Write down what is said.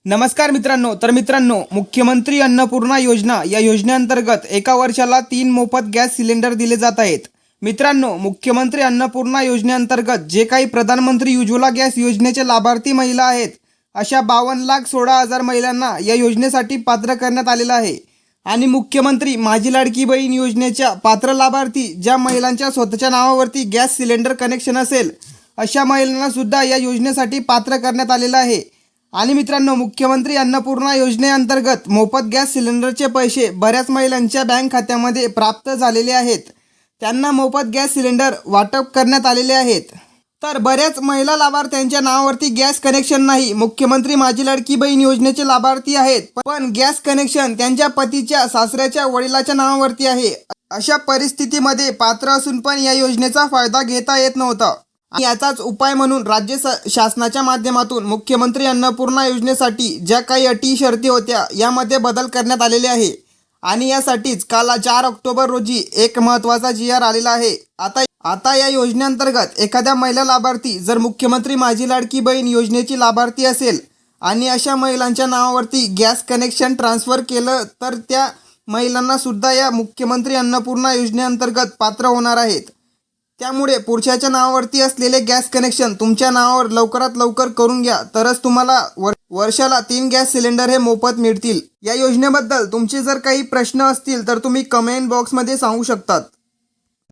नमस्कार मित्रांनो, मुख्यमंत्री अन्नपूर्णा योजना या योजनेअंतर्गत एका वर्षाला 3 मोफत गॅस सिलेंडर दिले जात आहेत। मित्रांनो, मुख्यमंत्री अन्नपूर्णा योजनेअंतर्गत जे काही प्रधानमंत्री उज्ज्वला गॅस योजनेचे लाभार्थी महिला आहेत, अशा 52,16,000 महिलांना या योजनेसाठी पात्र करण्यात आलेलं आहे। आणि मुख्यमंत्री माझी लाडकी बहीण योजनेच्या पात्र लाभार्थी ज्या महिलांच्या स्वतःच्या नावावरती गॅस सिलेंडर कनेक्शन असेल, अशा महिलांना सुद्धा या योजनेसाठी पात्र करण्यात आलेलं आहे। आणि मित्रांनो, मुख्यमंत्री अन्नपूर्णा योजनेअंतर्गत मोफत गॅस सिलेंडरचे पैसे बऱ्याच महिलांच्या बँक खात्यामध्ये प्राप्त झालेले आहेत। त्यांना मोफत गॅस सिलेंडर वाटप करण्यात आलेले आहेत। तर बऱ्याच महिला लाभार्थ्यांच्या नावावरती गॅस कनेक्शन नाही, मुख्यमंत्री माझी लाडकी बहीण योजनेचे लाभार्थी आहेत, पण गॅस कनेक्शन त्यांच्या पतीच्या सासऱ्याच्या वडिलाच्या नावावरती आहे। अशा परिस्थितीमध्ये पात्र असून पण या योजनेचा फायदा घेता येत नव्हता। याचाच उपाय म्हणून राज्य शासनाच्या माध्यमातून मुख्यमंत्री अन्नपूर्णा योजनेसाठी ज्या काही अटी शर्ती होत्या, यामध्ये बदल करण्यात आलेले आहे। आणि यासाठीच काल 4 ऑक्टोबर रोजी एक महत्त्वाचा GR आलेला आहे। आता या योजनेअंतर्गत एखाद्या महिला लाभार्थी जर मुख्यमंत्री माझी लाडकी बहीण योजनेची लाभार्थी असेल आणि अशा महिलांच्या नावावरती गॅस कनेक्शन ट्रान्सफर केलं, तर त्या महिलांना सुद्धा या मुख्यमंत्री अन्नपूर्णा योजनेअंतर्गत पात्र होणार आहेत। त्यामुळे पुरुषाच्या नावावरती असलेले गॅस कनेक्शन तुमच्या नावावर लवकरात लवकर करून घ्या, तरच तुम्हाला वर्षाला 3 गॅस सिलेंडर हे मोफत मिळतील। या योजनेबद्दल तुमचे जर काही प्रश्न असतील तर तुम्ही कमेंट बॉक्समध्ये सांगू शकतात।